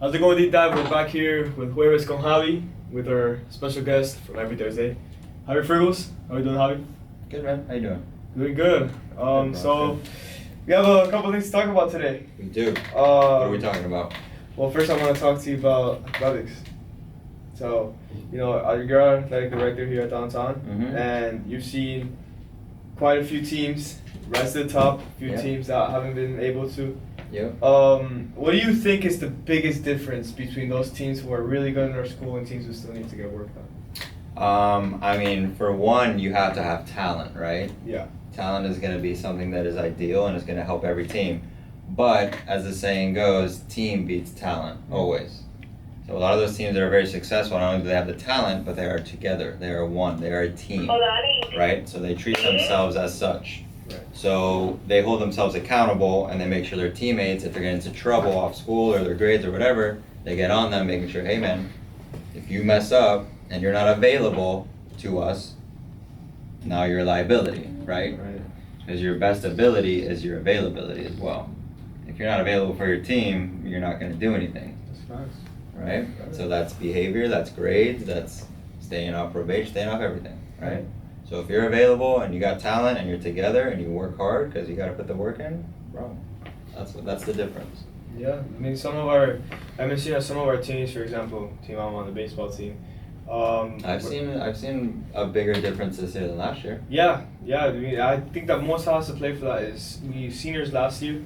How's it going, Deep Dive? We're back here with Jueves con Javie, with our special guest from every Thursday, Javie Friggles. How are you doing, Javie? Good, man. How you doing? Doing good. So we have a couple things to talk about today. We do. What are we talking about? Well, first I want to talk to you about athletics. So, you're an athletic director here at downtown, and you've seen quite a few teams rise to the top, a few teams that haven't been able to. Yeah. What do you think is the biggest difference between those teams who are really good in their school and teams who still need to get work done? I mean, for one, you have to have talent, right? Yeah. Talent is going to be something that is ideal and is going to help every team. But as the saying goes, team beats talent, always. So a lot of those teams that are very successful, not only do they have the talent, but they are together. They are one. They are a team, right? So they treat themselves as such. Right. So they hold themselves accountable and they make sure their teammates, if they're getting into trouble off school or their grades or whatever, they get on them, making sure, hey man, if you mess up and you're not available to us, now you're a liability, right? Right. Because your best ability is your availability as well. If you're not available for your team, you're not going to do anything. That's nice. Right? So that's behavior, that's grades, that's staying off probation, staying off everything, right? So if you're available and you got talent and you're together and you work hard because you got to put the work in, bro, that's the difference. Yeah, I mean, some of our teams, for example, team I'm on, the baseball team. I've seen a bigger difference this year than last year. Yeah. I mean, I think that most has to play for that is we seniors last year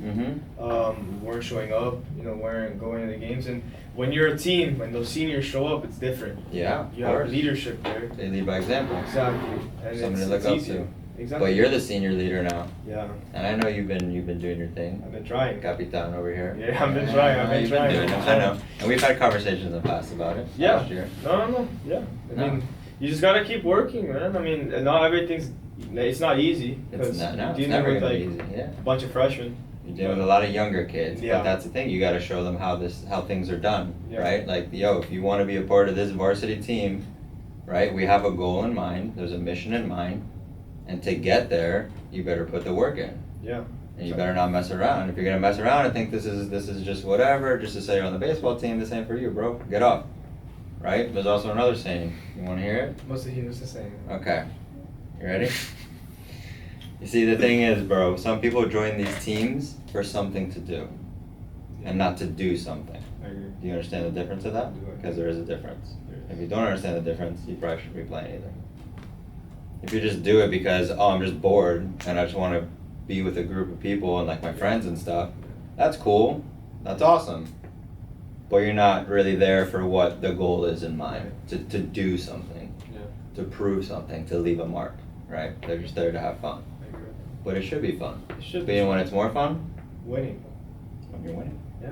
weren't showing up, weren't going to the games, and when you're a team, when those seniors show up, it's different. Yeah, you have leadership there. They lead by example. Exactly, and somebody to look up to. Exactly. But you're the senior leader now. Yeah. And I know you've been doing your thing. I've been trying. Capitan over here. Yeah, I've been trying. You've been doing it. I know. And we've had conversations in the past about it. Yeah. Last year. No. Yeah. I mean, you just gotta keep working, man. I mean, not everything's. It's not easy because you're dealing with a bunch of freshmen. You're dealing with a lot of younger kids, Yeah. but that's the thing. You got to show them how things are done, Yeah. right? Like, if you want to be a part of this varsity team, right? We have a goal in mind. There's a mission in mind, and to get there, you better put the work in. Yeah. And you better not mess around. If you're gonna mess around and think this is just whatever, just to say you're on the baseball team, this ain't for you, bro. Get off. Right? There's also another saying. You want to hear it? What's the saying? Okay. You ready? You see, the thing is, bro, some people join these teams for something to do and not to do something. I agree. Do you understand the difference of that? Because there is a difference. If you don't understand the difference, you probably shouldn't be playing either. If you just do it because, I'm just bored and I just want to be with a group of people and like my friends and stuff, that's cool. That's awesome. But you're not really there for what the goal is in mind, to do something, to prove something, to leave a mark, right? They're just there to have fun. But it should be fun. It should be. And when it's more fun? Winning. When you're winning. Yeah.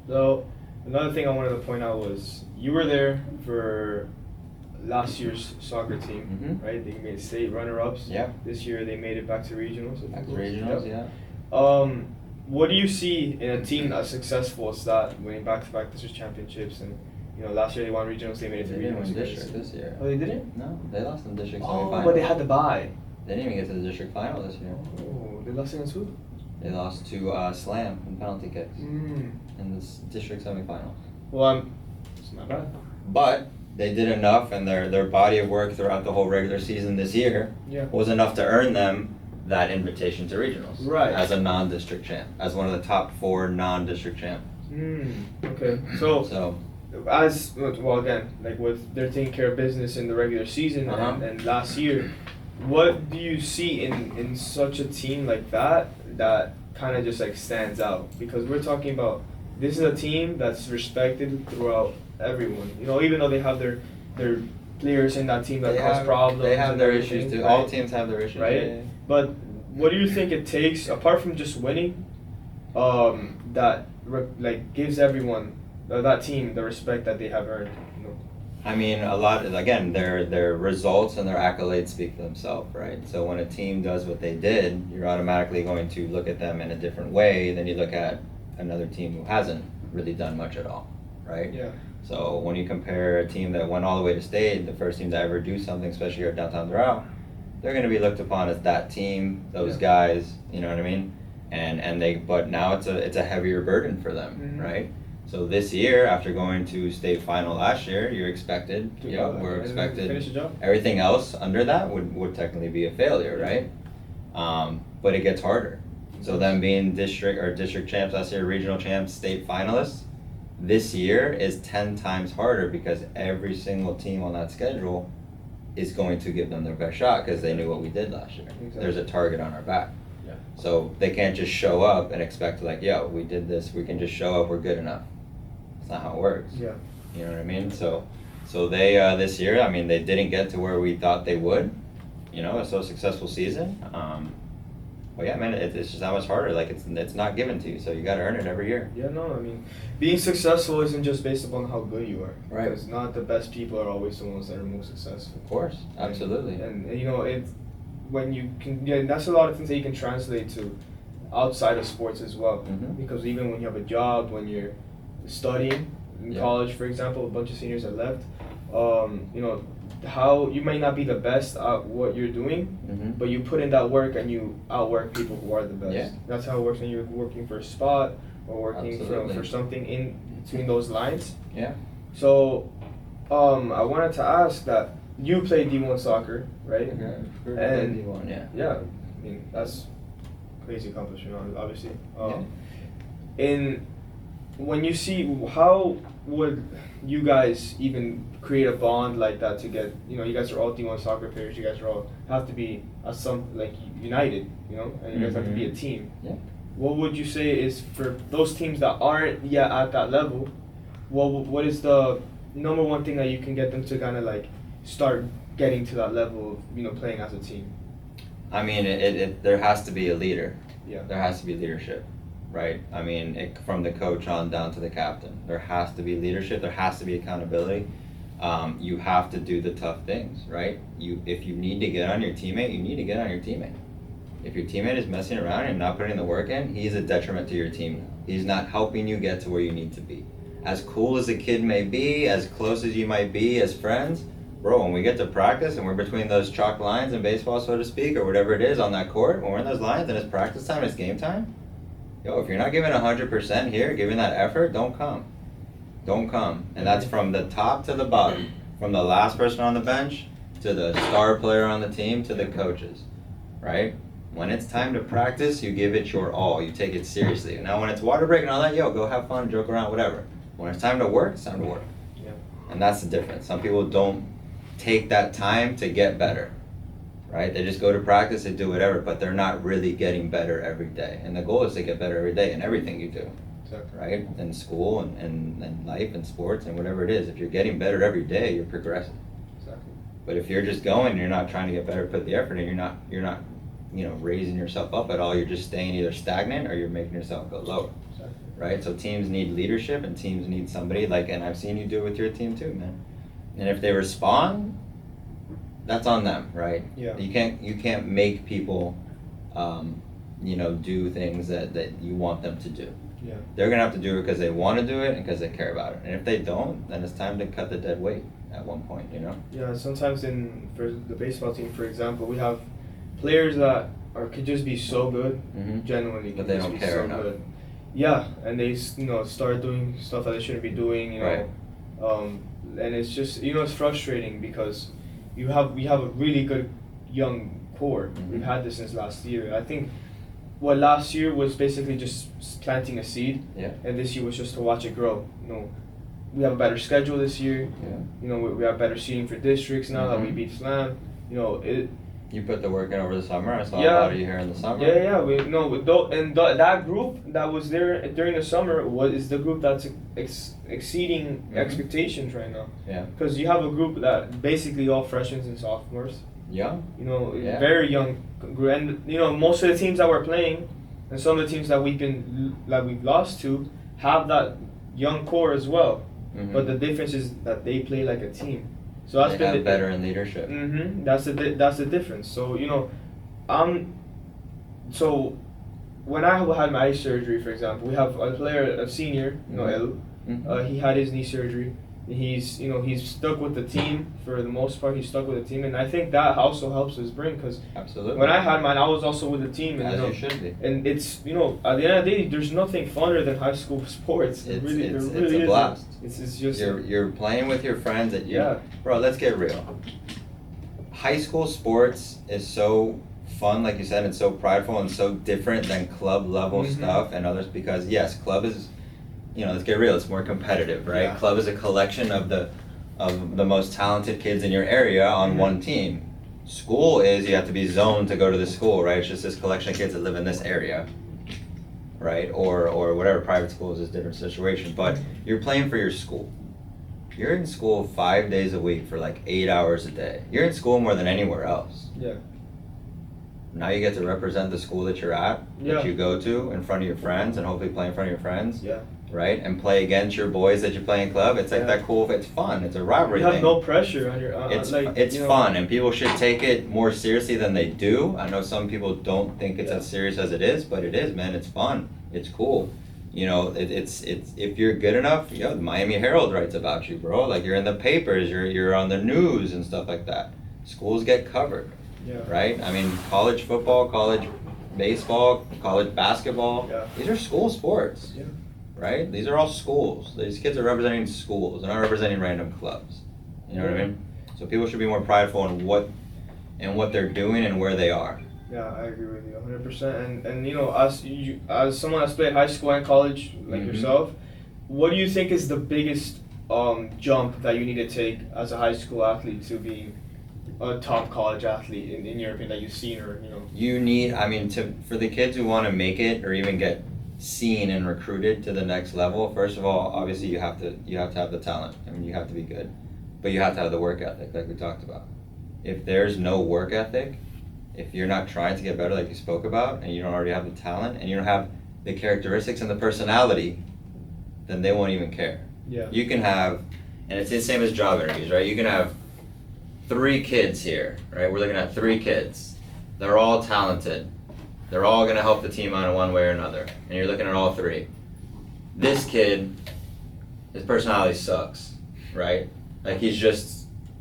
So, another thing I wanted to point out was you were there for last year's soccer team, right? They made state runner-ups. Yeah. This year they made it back to regionals. Back to regionals, yeah. What do you see in a team as successful as that, winning back-to-back district championships? And last year they won regionals, they made it to regionals. They didn't win district this year. Oh, they didn't? No, they lost in the district semifinal. semifinal. But they had to bye. They didn't even get to the district final this year. Oh, they lost against who? They lost to Slam in penalty kicks in this district semifinal. Well, it's not bad. But they did enough, and their body of work throughout the whole regular season this year was enough to earn them that invitation to regionals. Right. As a non-district champ, as one of the top 4 non-district champs. Okay. So again, like they're taking care of business in the regular season and last year. What do you see in such a team like that kind of just like stands out? Because we're talking about this is a team that's respected throughout everyone. Even though they have their players in that team that cause problems. They have their issues too. Right? All teams have their issues, right? Yeah. But what do you think it takes, apart from just winning, that gives everyone that team the respect that they have earned? I mean, a lot, again, their results and their accolades speak for themselves, right? So when a team does what they did, you're automatically going to look at them in a different way than you look at another team who hasn't really done much at all, right? Yeah. So when you compare a team that went all the way to state, the first team to ever do something, especially here at Downtown Doral, they're going to be looked upon as that team, those guys, you know what I mean? But now it's a heavier burden for them, right? So this year, after going to state final last year, you're expected, we're expected, finish the job. Everything else under that would technically be a failure, right? But it gets harder. So them being district champs last year, regional champs, state finalists, this year is 10 times harder because every single team on that schedule is going to give them their best shot because they knew what we did last year. Exactly. There's a target on our back. Yeah. So they can't just show up and expect like, yo, we did this, we can just show up, we're good enough. It's not how it works. Yeah. You know what I mean? So they this year, I mean, they didn't get to where we thought they would. You know, a so successful season. But yeah, man, it's just that much harder. Like it's not given to you, so you got to earn it every year. Yeah, no, I mean, being successful isn't just based upon how good you are. Right. Because not the best people are always the ones that are most successful. Of course, absolutely. And you know, it's when you can. Yeah, that's a lot of things that you can translate to outside of sports as well. Mm-hmm. Because even when you have a job, when you're studying in college, for example, a bunch of seniors have left. You know, how you might not be the best at what you're doing, mm-hmm. but you put in that work and you outwork people who are the best. Yeah. That's how it works when you're working for a spot or working for something in between those lines. Yeah. So, I wanted to ask that you play D1 soccer, right? Okay. And D1, yeah. Yeah, I mean that's crazy accomplishment, obviously. When you see, how would you guys even create a bond like that to get, you know, you guys are all D1 soccer players, you guys are all have to be united, you know, and you guys have to be a team. Yeah. What would you say is for those teams that aren't yet at that level, what is the number one thing that you can get them to kind of like start getting to that level of, you know, playing as a team? I mean, there has to be a leader. Yeah. There has to be leadership. Right? I mean, from the coach on down to the captain. There has to be leadership. There has to be accountability. You have to do the tough things, right? If you need to get on your teammate, you need to get on your teammate. If your teammate is messing around and not putting the work in, he's a detriment to your team. He's not helping you get to where you need to be. As cool as a kid may be, as close as you might be as friends, bro, when we get to practice and we're between those chalk lines in baseball, so to speak, or whatever it is on that court, when we're in those lines and it's practice time, it's game time, yo, if you're not giving 100% here, giving that effort, don't come. Don't come. And that's from the top to the bottom. From the last person on the bench, to the star player on the team, to the coaches. Right? When it's time to practice, you give it your all. You take it seriously. Now when it's water break and all that, yo, go have fun, joke around, whatever. When it's time to work, it's time to work. Yeah. And that's the difference. Some people don't take that time to get better. Right? They just go to practice, they do whatever, but they're not really getting better every day. And the goal is to get better every day in everything you do. Exactly. Right? In school and life and sports and whatever it is. If you're getting better every day, you're progressing. Exactly. But if you're just going, you're not trying to get better, put the effort in, you're not, you know, raising yourself up at all. You're just staying either stagnant or you're making yourself go lower. Exactly. Right? So teams need leadership and teams need somebody like, and I've seen you do it with your team too, man. And if they respond, that's on them, right? Yeah. You can't make people, you know, do things that you want them to do. Yeah. They're gonna have to do it because they want to do it and because they care about it. And if they don't, then it's time to cut the dead weight at one point, you know? Yeah. Sometimes for the baseball team, for example, we have players that could just be so good, genuinely, but they don't care enough. Good. Yeah, and they start doing stuff that they shouldn't be doing, you know. Right. And it's just, you know, it's frustrating because we have a really good young core. We've had this since last year. I think last year was basically just planting a seed, and this year was just to watch it grow. You know, we have a better schedule this year. Yeah. You know, we have better seeding for districts now that we beat Slam. You know, You put the work in over the summer. I saw a lot of you here in the summer. Yeah. That group that was there during the summer is the group that's exceeding expectations right now. Yeah. Because you have a group that basically all freshmen and sophomores. Young. You know, very young, and you know most of the teams that we're playing, and some of the teams that we've lost to, have that young core as well. But the difference is that they play like a team. So that's they have better in leadership. That's the difference. So you know, so when I had my eye surgery, for example, we have a player, a senior, you know, El. He had his knee surgery. He's stuck with the team for the most part. He's stuck with the team, and I think that also helps his brain because absolutely. When I had mine, I was also with the team, and as you should be. And it's at the end of the day, there's nothing funner than high school sports. It's really a blast. It's just you're playing with your friends. Bro, let's get real. High school sports is so fun, like you said, it's so prideful and so different than club level stuff and others because yes, club is, let's get real, it's more competitive, right? Yeah. Club is a collection of the most talented kids in your area on one team. School is you have to be zoned to go to the school, right? It's just this collection of kids that live in this area, right? Or whatever, private schools is a different situation, but you're playing for your school. You're in school 5 days a week for like 8 hours a day. You're in school more than anywhere else. Yeah. Now you get to represent the school that you're at, that you go to in front of your friends and hopefully play in front of your friends. Yeah. Right? And play against your boys that you play in club. It's like that cool, it's fun. It's a rivalry thing. You have no pressure on your... it's fun and people should take it more seriously than they do. I know some people don't think it's as serious as it is, but it is, man. It's fun. It's cool. It's if you're good enough, the Miami Herald writes about you, bro. Like you're in the papers, you're on the news and stuff like that. Schools get covered. Yeah. Right? I mean, college football, college baseball, college basketball. Yeah. These are school sports. Yeah. Right? These are all schools. These kids are representing schools. They're not representing random clubs. You know what I mean? So people should be more prideful in what they're doing and where they are. Yeah, I agree with you 100%. And as someone that's played high school and college like yourself, what do you think is the biggest jump that you need to take as a high school athlete to being a top college athlete in your opinion that you've seen You need, for the kids who want to make it or even get seen and recruited to the next level, first of all, obviously you have to have the talent. You have to be good, but you have to have the work ethic like we talked about. If there's no work ethic, if you're not trying to get better like you spoke about, and you don't already have the talent and you don't have the characteristics and the personality, then they won't even care. Yeah. You can have, and it's the same as job interviews, right? You can have 3 kids here, right? We're looking at 3 kids. They're all talented. They're all going to help the team out in one way or another. And you're looking at all 3. This kid, his personality sucks, right? Like he's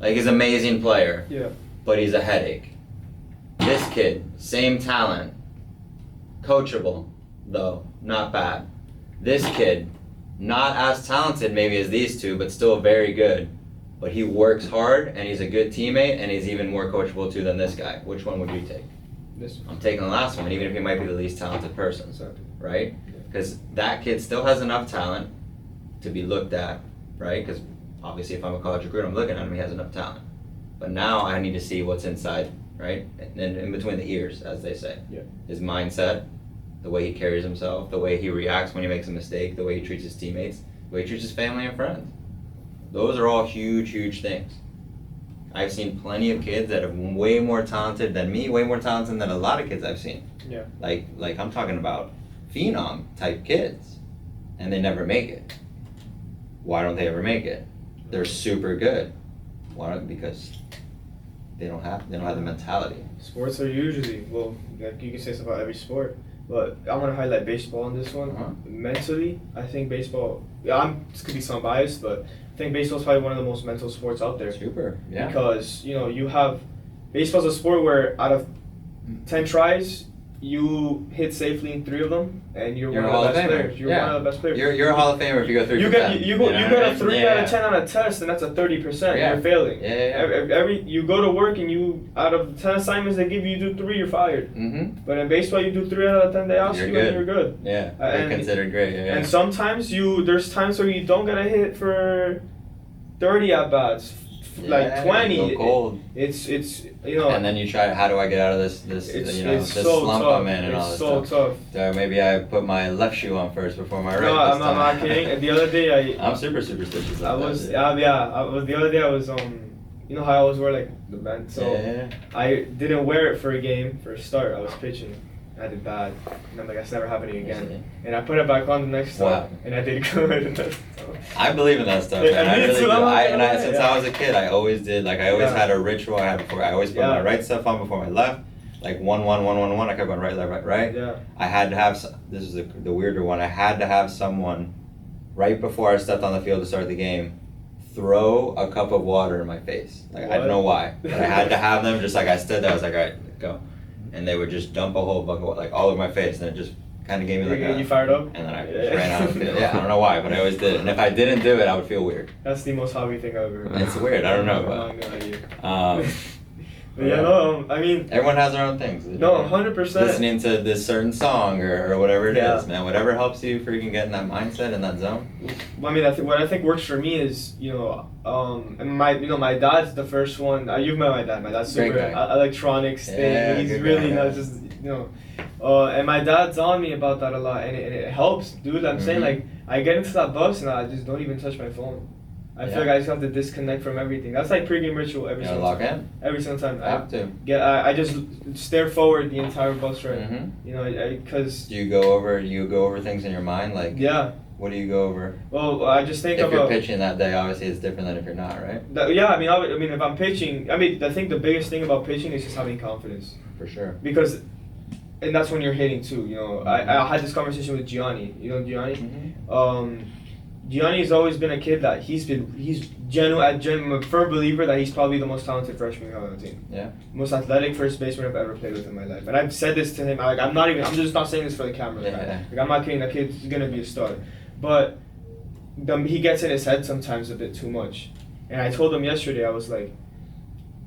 an amazing player. Yeah. But he's a headache. This kid, same talent. Coachable, though, not bad. This kid, not as talented maybe as these 2, but still very good. But he works hard and he's a good teammate and he's even more coachable too than this guy. Which one would you take? This one. I'm taking the last one, even if he might be the least talented person, right? Because that kid still has enough talent to be looked at, right? Because obviously if I'm a college recruiter, I'm looking at him, he has enough talent. But now I need to see what's inside, right? And in between the ears, as they say. Yeah. His mindset, the way he carries himself, the way he reacts when he makes a mistake, the way he treats his teammates, the way he treats his family and friends. Those are all huge, huge things. I've seen plenty of kids that are way more talented than me, way more talented than a lot of kids I've seen. Yeah. Like I'm talking about phenom type kids, and they never make it. Why don't they ever make it? They're super good. Why? Because they don't have the mentality. Sports are usually, like you can say something about every sport, but I want to highlight baseball on this one. Mentally, I think baseball. This could be some biased, but I think baseball is probably one of the most mental sports out there. Super, yeah. Because you have baseball's a sport where out of 10 tries, you hit safely in 3 of them, and you're one of the best players. You're one of the best players. You're a Hall of Famer if you go 3 for 10. You get a 3 out of 10 on a test, and that's a 30%. Yeah. You're failing. Yeah. You go to work, and out of 10 assignments they give you, do 3, you're fired. Mm-hmm. But in baseball, you do 3 out of 10 they ask you, and you're good. Yeah, you're considered great. Yeah. And sometimes there's times where you don't get a hit for 30 at bats. Like 20, go cold. It's and then you try. How do I get out of this this slump tough. I'm in and all this stuff. It's so tough. Maybe I put my left shoe on first before my right. No, I'm not kidding. The other day I'm super superstitious. The other day I was how I always wear like the band. So I didn't wear it for a game for a start. I was pitching. I did bad, and I'm like, that's never happening again. And I put it back on the next time, and I did good. I believe in that stuff, man. I really do. Since I was a kid, I always did. Like I always had a ritual. I always put my right stuff on before my left. Like 1 1 1 1 1. I kept going right, left, right. Yeah. I had to have. This is the weirder one. I had to have someone right before I stepped on the field to start the game throw a cup of water in my face. Like, I don't know why, but I had to have them. Just like I stood there, I was like, all right, go. And they would just dump a whole bucket of water, like all over my face, and it just kind of gave me like you fired up? And then I just ran out of the field. Yeah, I don't know why, but I always did it. And if I didn't do it, I would feel weird. That's the most Javie thing I've ever heard. It's weird, I don't know, but but yeah, no, I mean, everyone has their own things. No, 100%. Listening to this certain song or whatever it is, man. Whatever helps you freaking get in that mindset, in that zone. I mean, what I think works for me is, and my dad's the first one. You've met my dad. My dad's super electronics thing. Yeah, he's really not just, and my dad's on me about that a lot, and it helps, dude. I'm saying, like, I get into that bus and I just don't even touch my phone. I feel like I just have to disconnect from everything. That's like pregame ritual every single time. Lock in? Every single time. I have to. I just stare forward the entire bus ride. Because Do you go over things in your mind, like? Yeah. What do you go over? Well, I just think if about. If you're pitching that day, obviously it's different than if you're not, right? I mean, if I'm pitching, I think the biggest thing about pitching is just having confidence. For sure. Because, and that's when you're hitting too. I had this conversation with Gianni. You know Gianni? Gianni's always been a kid that he's genuine. I'm a firm believer that he's probably the most talented freshman we have on the team. Yeah. Most athletic first baseman I've ever played with in my life. And I've said this to him. I'm just not saying this for the camera. Yeah. Like, I'm not kidding. That kid's gonna be a star. But he gets in his head sometimes a bit too much. And I told him yesterday, I was like,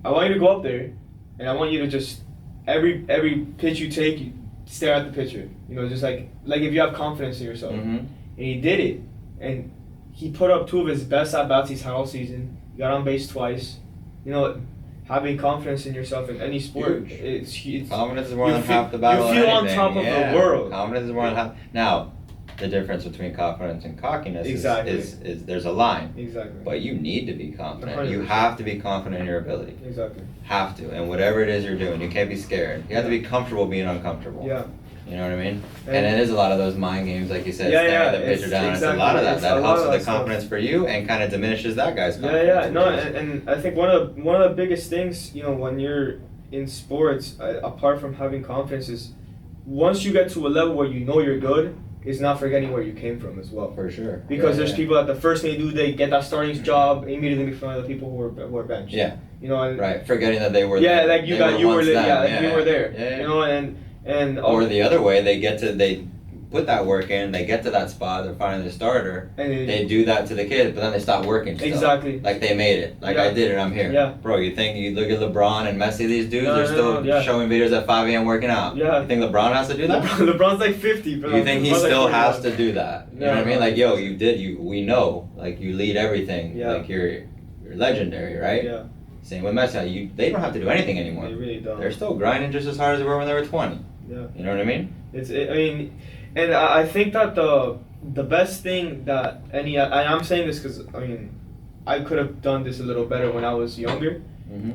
I want you to go up there, and I want you to just every pitch you take, you stare at the pitcher. Just like if you have confidence in yourself. And he did it. And he put up 2 of his best at-bats he's had all season. He got on base twice. Having confidence in yourself in any sport, it's confidence is more than half the battle. You feel on top of the world. Confidence is more than half. Now, the difference between confidence and cockiness is there's a line. Exactly. But you need to be confident. 100%. You have to be confident in your ability. Exactly. Have to. And whatever it is you're doing, you can't be scared. You have to be comfortable being uncomfortable. Yeah. You know what I mean? And it is a lot of those mind games, like you said, staring the pitcher down. It's a lot of that. That helps with the confidence for you and kind of diminishes that guy's confidence. Yeah. No, and I think one of the biggest things, when you're in sports, apart from having confidence, is once you get to a level where you know you're good, is not forgetting where you came from as well. For sure. Because there's people that the first thing they do, they get that starting job immediately before the people who are benched. Yeah. And, right. Forgetting that they were. Yeah, there. like you were there. Yeah. And or the other way, they put that work in, they get to that spot, they're finally the starter, and they do that to the kid, but then they stop working still. Exactly. Like they made it. Like I did it, I'm here. Yeah. Bro, you think you look at LeBron and Messi, these dudes are still showing videos at 5 a.m. working out. Yeah. You think LeBron has to do that? LeBron's like 50, bro. You think he still has to do that? You know what I mean? Like, we know, like you lead everything. Yeah. Like you're legendary, right? Yeah. Same with Messi. They don't have to do anything anymore. They really don't. They're still grinding just as hard as they were when they were 20. Yeah. You know what I mean? And I think that the best thing that I'm saying this because I could have done this a little better when I was younger,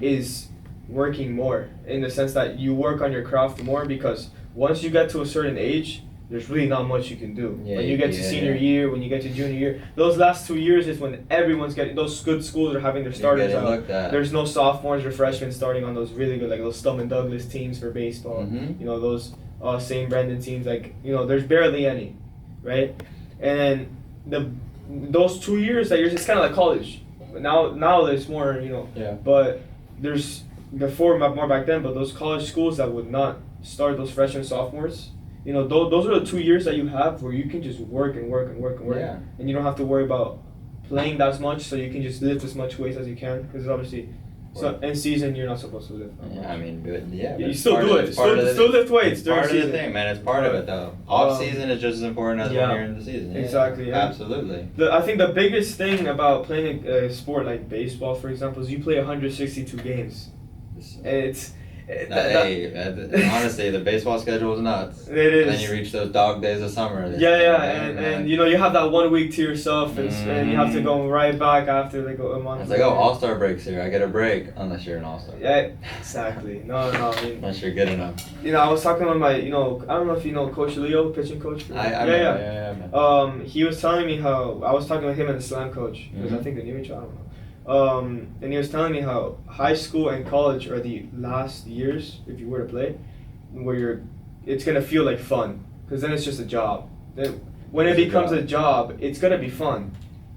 is working more, in the sense that you work on your craft more, because once you get to a certain age, there's really not much you can do. When you get to senior year, when you get to junior year, those last 2 years is when everyone's getting, those good schools are having their starters out. There's no sophomores or freshmen starting on those really good, like those Stum and Douglas teams for baseball. Those St. Brendan teams, like, there's barely any, right? And then those 2 years that it's kind of like college. Now there's more, but there's before more back then, but those college schools that would not start those freshmen, sophomores, those are the 2 years that you have where you can just work and work and work and work, and you don't have to worry about playing that much, so you can just lift as much weight as you can, because obviously, in season you're not supposed to lift. You still do it. Still lift weights during season. Part of the thing, man. It's part of it, though. Off season is just as important as when you're in the season. Exactly. Yeah. Absolutely. I think the biggest thing about playing a sport like baseball, for example, is you play 162 games. It's honestly, the baseball schedule is nuts. It is. And then you reach those dog days of summer. And you have that 1 week to yourself, and you have to go right back after like a month. It's like, All-Star breaks here. I get a break, unless you're an All-Star. Yeah, exactly. No. Unless you're good enough. I was talking with my, I don't know if you know Coach Leo, pitching coach. Yeah. He was telling me how I was talking with him and the slam coach, because I think they knew each other. I don't know. And he was telling me how high school and college are the last years, if you were to play, where it's gonna feel like fun, because then it's just a job. Then when it becomes a job, it's gonna be fun,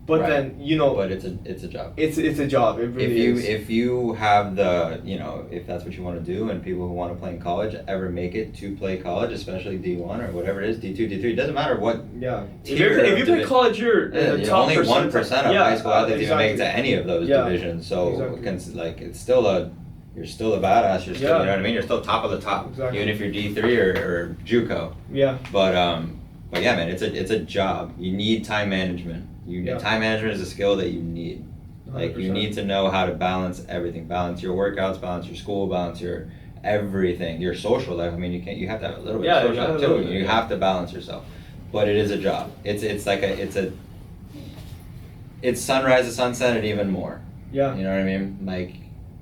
But right. then, you know, but it's a job. It's a job. It really is. If you have the, you know, if that's what you want to do, and people who want to play in college ever make it to play college, especially D1 or whatever it is, D2, D3, it doesn't matter what. Yeah. If you play college, you're in the top only 1% of high school athletes even make it to any of those divisions. So like it's still you're still a badass. You're still, you know what I mean. You're still top of the top, even if you're D3 or JUCO. Yeah. But yeah, man, it's a job. You need time management. Time management is a skill that you need. Like 100%. You need to know how to balance everything. Balance your workouts, balance your school, balance your everything, your social life. I mean, you have to have a little bit of social life too. You have to balance yourself. But it is a job. It's sunrise to sunset and even more. Yeah. You know what I mean? Like,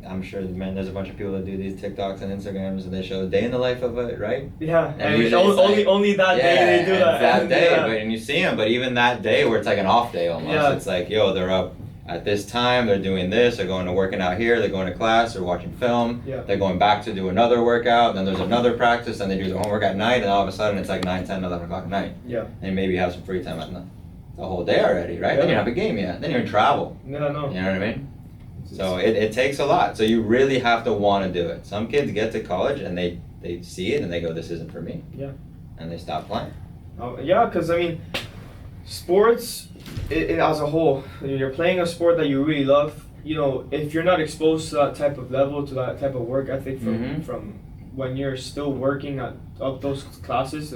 I'm sure, man, there's a bunch of people that do these TikToks and Instagrams and they show a day in the life of it, right? Yeah, and only that day they do that. That day, and you see them, but even that day where it's like an off day almost, it's like, yo, they're up at this time, they're doing this, they're going to working out here, they're going to class, they're watching film, they're going back to do another workout, then there's another practice, then they do their homework at night, and all of a sudden it's like 9, 10, 11 o'clock at night. Yeah. And maybe you have some free time at night. The whole day already, right? Then you don't have a game yet. Then you're in travel. No. You know what I mean? So it takes a lot. So you really have to want to do it. Some kids get to college and they see it and they go, this isn't for me. Yeah. And they stop playing. Yeah, because I mean, sports as a whole, you're playing a sport that you really love. You know, if you're not exposed to that type of level, to that type of work ethic from when you're still working up those classes,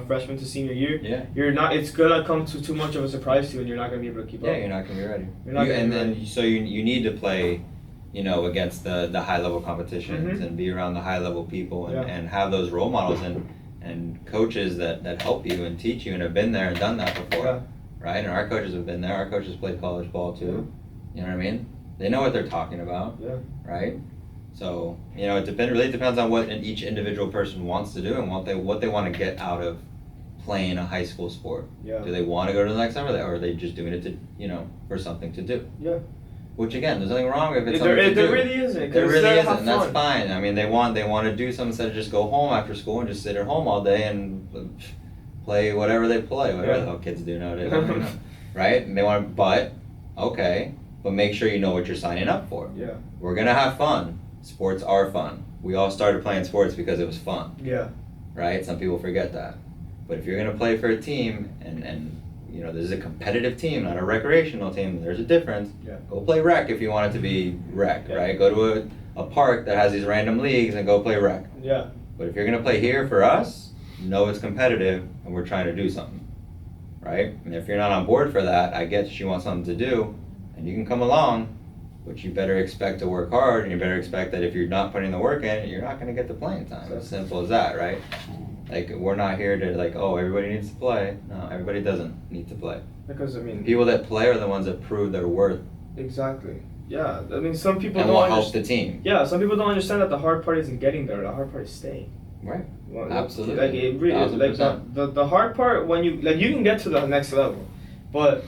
freshman to senior year, you're not. It's gonna come to too much of a surprise to you, and you're not gonna be able to keep up. Yeah, you're not gonna be ready. So you need to play, you know, against the high level competitions and be around the high level people and have those role models and coaches that help you and teach you and have been there and done that before, right? And our coaches have been there. Our coaches played college ball too. You know what I mean? They know what they're talking about, right? So, you know, really depends on what each individual person wants to do and what they want to get out of playing a high school sport. Yeah. Do they want to go to the next level, or are they just doing it to, you know, for something to do? Yeah. Which again, there's nothing wrong if it's something to do. There really isn't. There really isn't, and that's fine. I mean, they want to do something instead of just go home after school and just sit at home all day and play whatever they play, whatever the hell kids do nowadays, right? And they want, but make sure you know what you're signing up for. Yeah. We're gonna have fun. Sports are fun. We all started playing sports because it was fun. Yeah. Right? Some people forget that. But if you're going to play for a team and you know, this is a competitive team, not a recreational team, there's a difference. Yeah. Go play rec if you want it to be rec, right? Go to a park that has these random leagues and go play rec. Yeah. But if you're going to play here for us, know it's competitive and we're trying to do something. Right? And if you're not on board for that, I get you want something to do and you can come along. But you better expect to work hard, and you better expect that if you're not putting the work in, you're not going to get the playing time. As simple as that, right? Like, we're not here to everybody needs to play. No, everybody doesn't need to play. Because, I mean, people that play are the ones that prove their worth. Exactly. Yeah, I mean, some people don't understand. And will help the team. Yeah, some people don't understand that the hard part isn't getting there. The hard part is staying. Right. Well, absolutely. Like, it really is. Like, the hard part, when you can get to the next level, but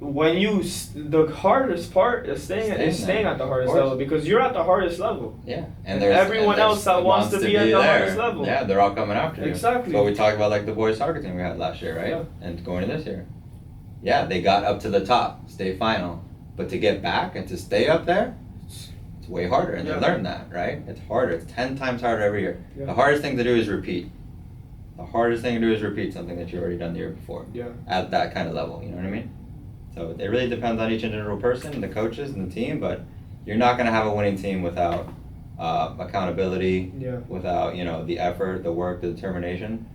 when the hardest part is staying at the hardest level, because you're at the hardest level. Yeah, and there's everyone else that wants to be at the hardest level. Yeah, they're all coming after you. Exactly. But we talked about like the boys soccer team we had last year, right? Yeah. And going to this year. Yeah, they got up to the top, state final, but to get back and to stay up there, it's way harder, and they learn that, right? It's harder. It's 10 times harder every year. Yeah. The hardest thing to do is repeat. The hardest thing to do is repeat something that you've already done the year before. Yeah. At that kind of level, you know what I mean? So it really depends on each individual person and the coaches and the team, but you're not going to have a winning team without accountability, without, you know, the effort, the work, the determination.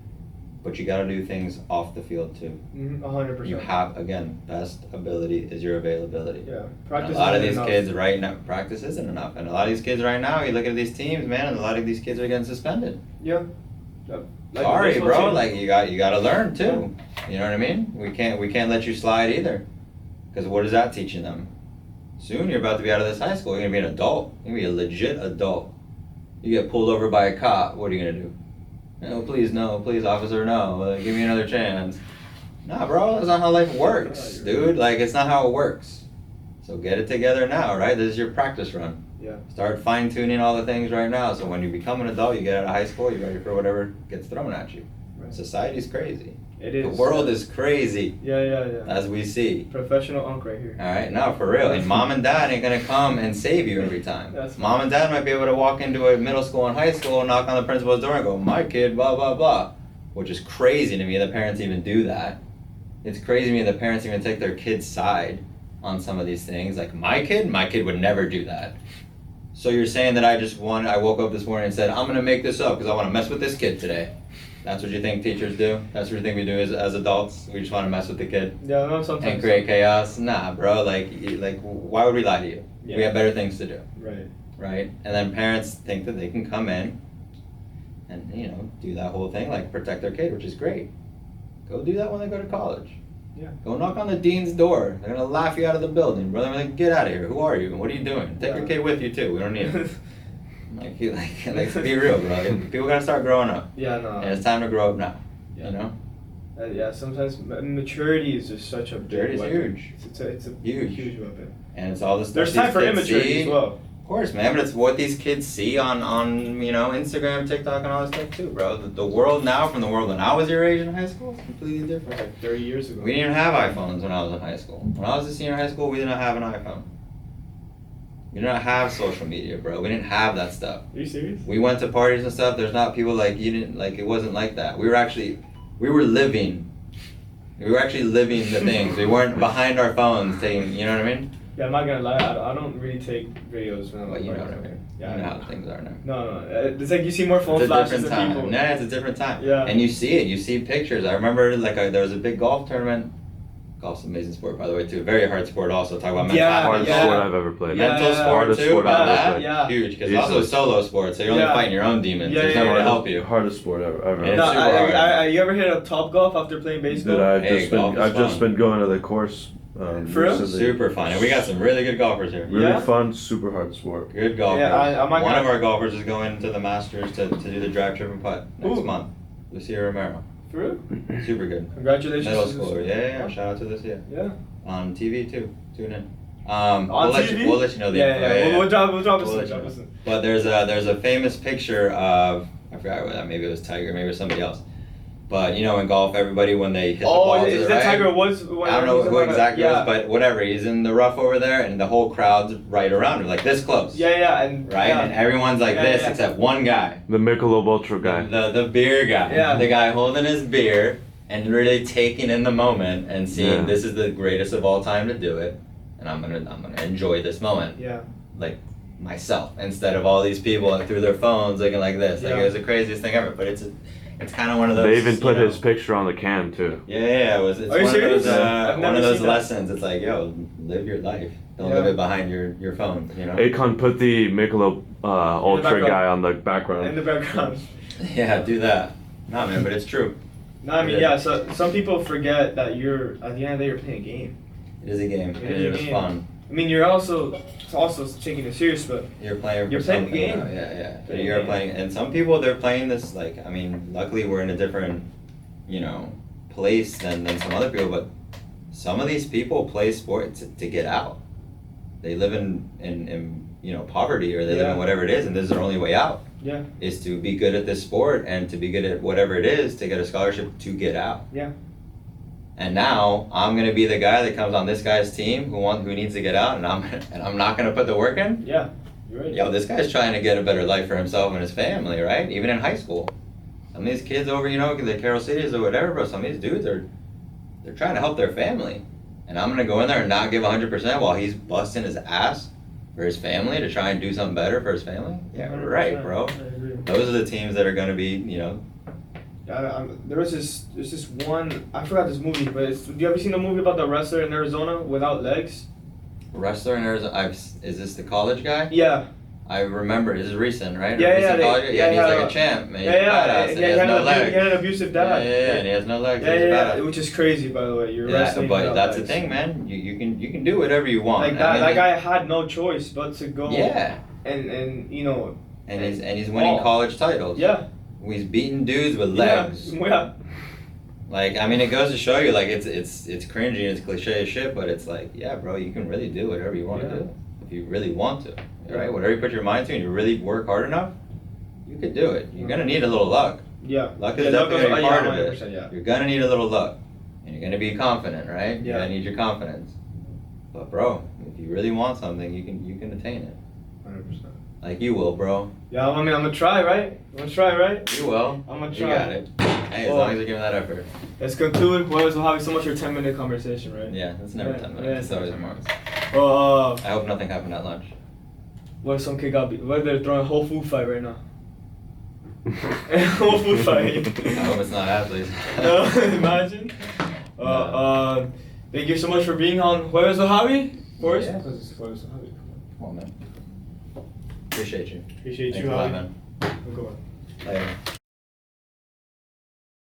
But you got to do things off the field too. 100%. You have, again, best ability is your availability. Yeah. Practice. A lot of these kids right now, practice isn't enough, and a lot of these kids right now, you look at these teams, man, and a lot of these kids are getting suspended. Yeah. Like sorry, bro. Like you got to learn too. You know what I mean? We can't let you slide either. Because what is that teaching them? Soon you're about to be out of this high school. You're going to be an adult. You're going to be a legit adult. You get pulled over by a cop. What are you going to do? No, please, officer, no. Give me another chance. Nah, bro, that's not how life works, dude. Like, it's not how it works. So get it together now, right? This is your practice run. Yeah. Start fine-tuning all the things right now. So when you become an adult, you get out of high school, you're ready for whatever gets thrown at you. Right. Society's crazy. It is. The world is crazy. Yeah. As we see. Professional unk right here. All right, no, for real. And mom and dad ain't gonna come and save you every time. Mom and dad might be able to walk into a middle school and high school and knock on the principal's door and go, my kid, blah, blah, blah. Which is crazy to me the parents even do that. It's crazy to me the parents even take their kid's side on some of these things. Like, my kid would never do that. So you're saying that I woke up this morning and said, I'm gonna make this up because I wanna mess with this kid today. That's what you think teachers do? That's what you think we do as adults? We just want to mess with the kid? Yeah, no, sometimes. And create chaos? Nah, bro. Like, why would we lie to you? Yeah. We have better things to do. Right? And then parents think that they can come in and, do that whole thing, like protect their kid, which is great. Go do that when they go to college. Yeah. Go knock on the dean's door. They're going to laugh you out of the building. Brother, like, get out of here. Who are you? And what are you doing? Take your kid with you, too. We don't need him. Like, be real, bro. People gotta start growing up. Yeah, no. And it's time to grow up now. Yeah. Yeah, sometimes maturity is just such a big weapon. Huge. It's a huge weapon. And it's all this stuff. There's time for immaturity as well. Of course, man, but it's what these kids see on Instagram, TikTok, and all this stuff too, bro. The world now from the world when I was your age in high school is completely different. Like 30 years ago. We didn't even have iPhones when I was in high school. When I was a senior in high school, we didn't have an iPhone. We didn't have social media, bro. We didn't have that stuff. Are you serious? We went to parties and stuff. There's not people like you didn't like. It wasn't like that. We were actually living. We were actually living the things. We weren't behind our phones taking. You know what I mean? Yeah, I'm not gonna lie. I don't really take videos when I'm. But you know what I mean. Yeah, you know how things are now. No. It's like you see more phone flashes of people. No, it's a different time. Yeah. And you see it. You see pictures. I remember there was a big golf tournament. Golf's an amazing sport, by the way, too. Very hard sport also. Talk about mental. Hardest sport I've ever played. Mental sport, too, about that. Yeah. Huge, because it's also a solo sport, so you're only fighting your own demons. There's no one to help you. Hardest sport ever. You ever hit a Top Golf after playing baseball? I've just been going to the course. For real? Super fun. And we got some really good golfers here. Really fun, super hard sport. Good golfers. Yeah, One of our golfers is going to the Masters to do the drive, trip, and putt next month. Lucia Romero. For real? Super good. Congratulations. Middle schooler. Yeah. Shout out to Lucia. Yeah. On TV too. Tune in. On TV? We'll let you know the info. Yeah. We'll drop it soon. But there's a famous picture of, I forgot what that, maybe it was Tiger, maybe it was somebody else. But in golf, everybody when they hit the ball to the right, Tiger Woods? I don't know who exactly it was, but whatever. He's in the rough over there, and the whole crowd's right around him, like this close. And everyone's like this except one guy. The Michelob Ultra guy. The beer guy. Yeah. The guy holding his beer and really taking in the moment and seeing this is the greatest of all time to do it, and I'm gonna enjoy this moment. Yeah. Like myself, instead of all these people through their phones looking like this. Like it was the craziest thing ever. But it's kind of one of those. They even put his picture on the can too. Yeah, it's Are you serious? one of those lessons. It's like, yo, live your life. Don't live it behind your phone. Akon put the Michelob Ultra guy on the background. In the background. Yeah, do that. Nah, man, but it's true. No, I mean, so some people forget that at the end of the day, you're playing a game. It is a game. It is fun. I mean, you're also taking it serious, but you're playing the game. Yeah. You're playing, and some people they're playing this like. I mean, luckily we're in a different, place than some other people. But some of these people play sports to get out. They live in poverty, or they live in whatever it is, and this is their only way out. Yeah. Is to be good at this sport and to be good at whatever it is to get a scholarship to get out. Yeah. And now I'm gonna be the guy that comes on this guy's team who needs to get out, and I'm not gonna put the work in. Yeah, you're right. Yo, this guy's trying to get a better life for himself and his family, right? Even in high school, some of these kids over, the Carroll Cities or whatever, bro. Some of these dudes they're trying to help their family, and I'm gonna go in there and not give 100% while he's busting his ass for his family to try and do something better for his family. Yeah, right, bro. I agree. Those are the teams that are gonna be, There's this one, I forgot this movie, but do you ever seen the movie about the wrestler in Arizona without legs? Wrestler in Arizona. Is this the college guy? Yeah. I remember. This is recent, right? Yeah. He's like a champ. Man. He's badass, and he has no legs. He had an abusive dad. Yeah, and he has no legs. Yeah, which is crazy, by the way. You're wrestling but that's legs. the thing, man. You can do whatever you want. Like that guy had no choice but to go. Yeah. And And he's winning college titles. Yeah. He's beating dudes with legs. Yeah. Like, I mean, it goes to show you, like, it's cringy and it's cliche as shit, but it's like, yeah, bro, you can really do whatever you want to do if you really want to, right? Whatever you put your mind to and you really work hard enough, you could do it. You're gonna need a little luck. Yeah. Luck is definitely gonna be part of 100%, it. yeah. You're gonna need a little luck, and you're gonna be confident, right? Yeah. You're gonna need your confidence. But bro, if you really want something, you can attain it. 100%. Like you will, bro. Yeah, I mean, I'm gonna try, right? You will. I'm gonna You try. got it. Hey, as long as you're giving that effort. Let's conclude. Well, so having so much for 10-minute conversation, right? Yeah, it's never 10 minutes. It's always more. Well, I hope nothing happened at lunch. what if some kid got beat? What if they're throwing a whole food fight right now? Whole food fight. I hope it's not athletes. Imagine. Thank you so much for being on Jueves with Javie. First. Yeah. Because it's Jueves with Javie. Come on, man. Appreciate you. Appreciate Thanks you, a lot, Javie. man. Have a good one. Later.